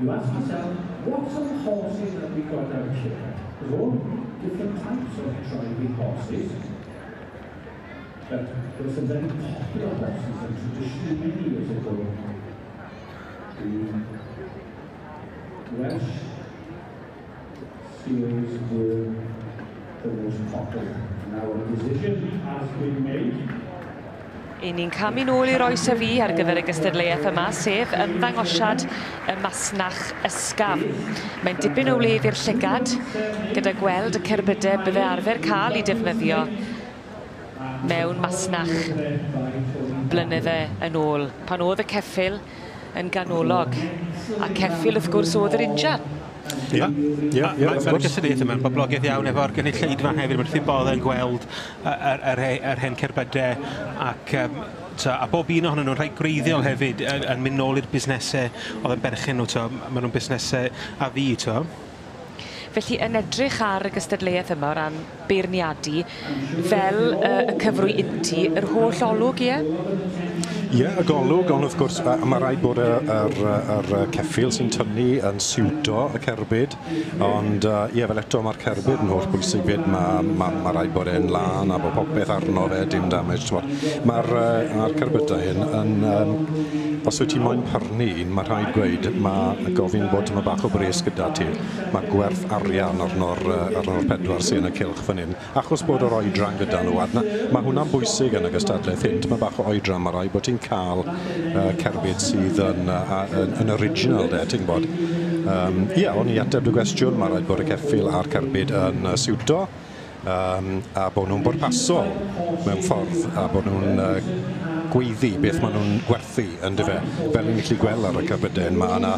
You ask yourself, what are the horses that we got out here? There's all different types of driving horses. But there were some very popular horses, and traditionally many years ago, the Welsh seals were the most popular. Now a decision has been made. I ni'n camu nôl i'r oes fi ar gyfer y gystadleuaeth yma, sef ymddangosiad y masnach ysgafn. Mae'n dipyn o wledd i'r llygad, gyda gweld y cerbydau bydde arfer cael I defnyddio mewn masnach blynydde yn ôl, pan oedd y ceffyl yn ganolog, a ceffyl wrth gwrs oedd yr injan. Mae'r gystadleuaeth yma'n boblogaidd iawn efo'r gynulleidfa hefyd. Mae'n bodd yn gweld yr hen cerbydau ac a bob un ohonyn nhw'n rhai greiddiol hefyd yn mynd nôl i'r busnesau oedd yn berchen nhw. Maen nhw'n busnesau a fi. Felly yn edrych ar y gystadleuaeth yma o ran beirniadu fel y cyfrwy inti, yr holl olwg ie? Ie, y golwg, ond wrth gwrs mae rhaid bod yr ceffyl sy'n tynnu yn siwto y cerbyd, ond ie, fel eto mae'r cerbyd yn holl bwysig fyd, mae rhaid bod e'n lan a bod popeth arno fe, dim damage. Mae'r cerbydau hyn yn, os wyt ti moyn pyrnu un, mae rhaid gweud, mae gofyn bod yma bach o bres gyda ti. Mae gwerth arian arno'r pedwar sy'n y cilch fan hyn, achos bod yr oedran gyda nhw. Mae hwnna'n bwysig yn y gystadlaeth hyn, mae bach o oedran, mae rhaid bod ti'n cael cerbyd sydd yn original de, ti'n bod. Ie, o'n I ateb dy gwestiwn, mae rhaid bod y ceffyl a'r cerbyd yn siwto, a bod nhw'n bwrpasol mewn ffordd, a bod nhw'n gweiddi beth maen nhw'n gwerthu yn dyfe. Fel ni'n gallu gweld ar y cerbydau, mae yna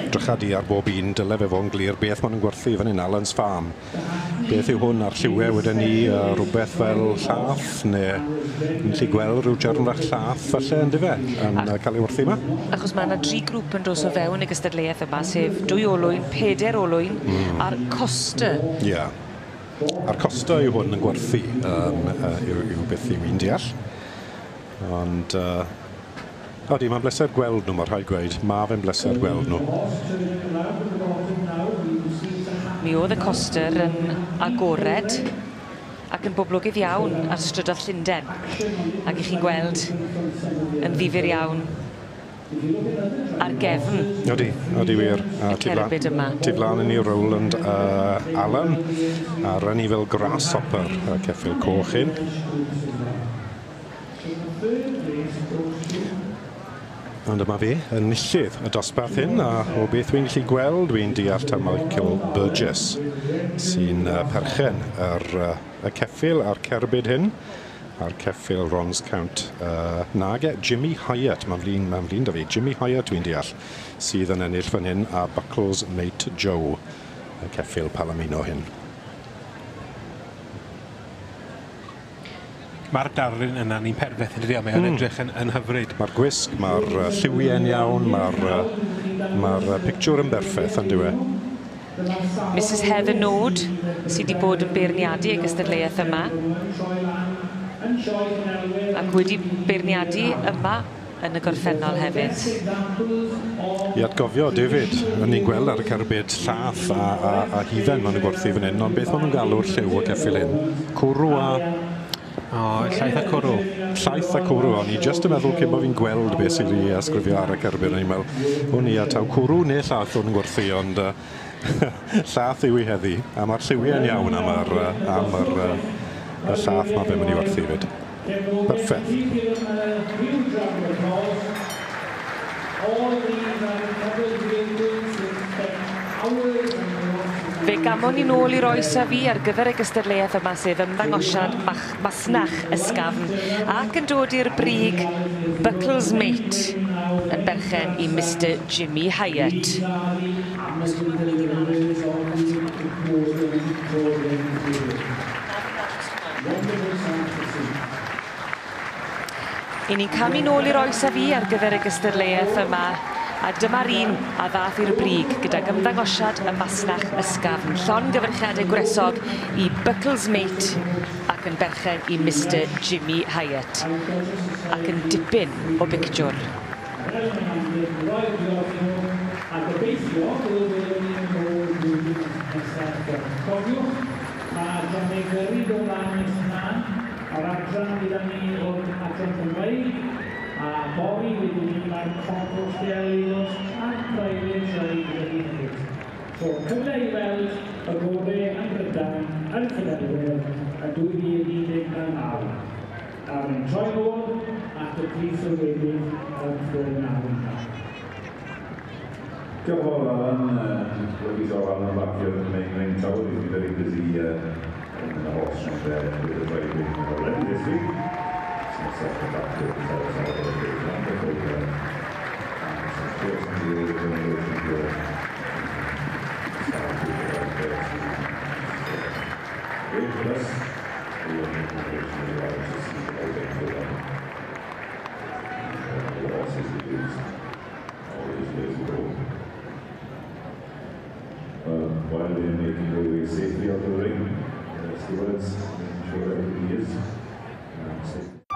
drychadu ar bob un, dyle fe fo'n glir beth maen nhw'n gwerthu fan hyn, Allen's Farm. Beth yw hwn ar lliwiau wedyn ni, rhywbeth fel llath, neu ni'n gallu gweld rhyw jarnfach llath falle yn dyfe, yn cael ei werthu yma. Achos mae yna 3 grŵp yn dos o fewn y gystadleuaeth yma, sef 2 olwyn, 4 olwyn, a'r costa. Ie. A'r costa yw hwn yn gwerthu, yw beth yw un deall. Ond, mae'n bleser gweld nhw, mae'n rhaid gweud. Mae fe'n bleser gweld nhw. Mi oedd y coster yn agored ac yn boblogydd iawn ar strydoedd Llundain. Ac I chi'n gweld yn ddifyr iawn ar gefn Odi wir. y cerbyd yma. Tu flaen yn I Rowland Allen, a rhan I fel grasshopper, y ceffyl coch hyn. Ond yma fi, yn nillydd y dosbarth hyn, a o beth dwi'n gallu gweld, dwi'n deall ta Michael Burgess sy'n perchen y ceffyl a'r cerbyd hyn, a'r ceffyl Rons Count nage, Jimmy Hyatt, mae'n flin da fi, Jimmy Hyatt dwi'n deall, sydd yn ennill fan hyn, a Buckles Mate Joe, y ceffyl Palomino hyn. Mae'r darlun yna ni'n perffaith yn dydi, mae'n edrych yn hyfryd. Mae'r gwisg, mae'r lliwiau'n iawn, mae'r pictiwr yn berffaith yn dywe. Mrs Heather Node, sydd wedi bod yn beirniadu y gystadleuaeth yma. Ac wedi beirniadu yma yn y gorffennol hefyd. I atgofio, David, ni'n gweld ar y cerbyd llath a hifen maen nhw'n gwerthu fan hyn, ond beth maen nhw'n galw'r lliw o ceffyl hyn? Cwrw a... llaeth a cwrw. Llaeth a cwrw, ond I just yn meddwl cyn bod fi'n gweld beth sydd wedi ysgrifio ar y cerbyd. O'n i'n meddwl, hwn I a taw cwrw neu llaeth o'n gwerthu, ond llaeth yw I heddi. A mae'r lliwiau'n iawn am yr llaeth mae fe mynd I werthu fyd. Perffaith. Fe gamon ni nôl i'r oes a fi ar gyfer y gystadleuaeth yma sef ymddangosiad masnach ysgafn ac yn dod i'r brig Buckles Mate yn berchen I Mr Jimmy Hyatt. I ni'n camu nôl i'r oes a fi ar gyfer y gystadleuaeth yma a dyma'r un a ddath i'r brig gydag ymddangosiad y masnach ysgafn. Llon gyfrchiadau gwresog I Buckles Mate ac yn berchen I Mr Jimmy Hyatt ac yn dipyn o bictiwr. A gobeithio, byddwn ni'n ôl blwyddyn nesaf. Cofiwch, mae John ei gyrru o lan nes ymlaen. O'r adran gyda ni o'r adran Cymreig. A bori wedyn ni mae'r concwrs Delios a'r private rhaid gyda ni hefyd. So, cyfle i weld y gorau yn Brydain, yn Ffydelwyr, y 2019. A'r yn troi nôl at y pris o wedyn yn Ffydelwyr. Diolch yn fawr Alan, gobeithio Alan yn bacio yn main tower. He's been very busy in the horse track there with the driving already this week. So it's off the back to the tell us all about the wonderful some sports and the organization here. Great for us. The organization is allowed to see how they feel the horses they used all these years ago. While they're making their way safely out of the ring, stewards making sure everybody is safe.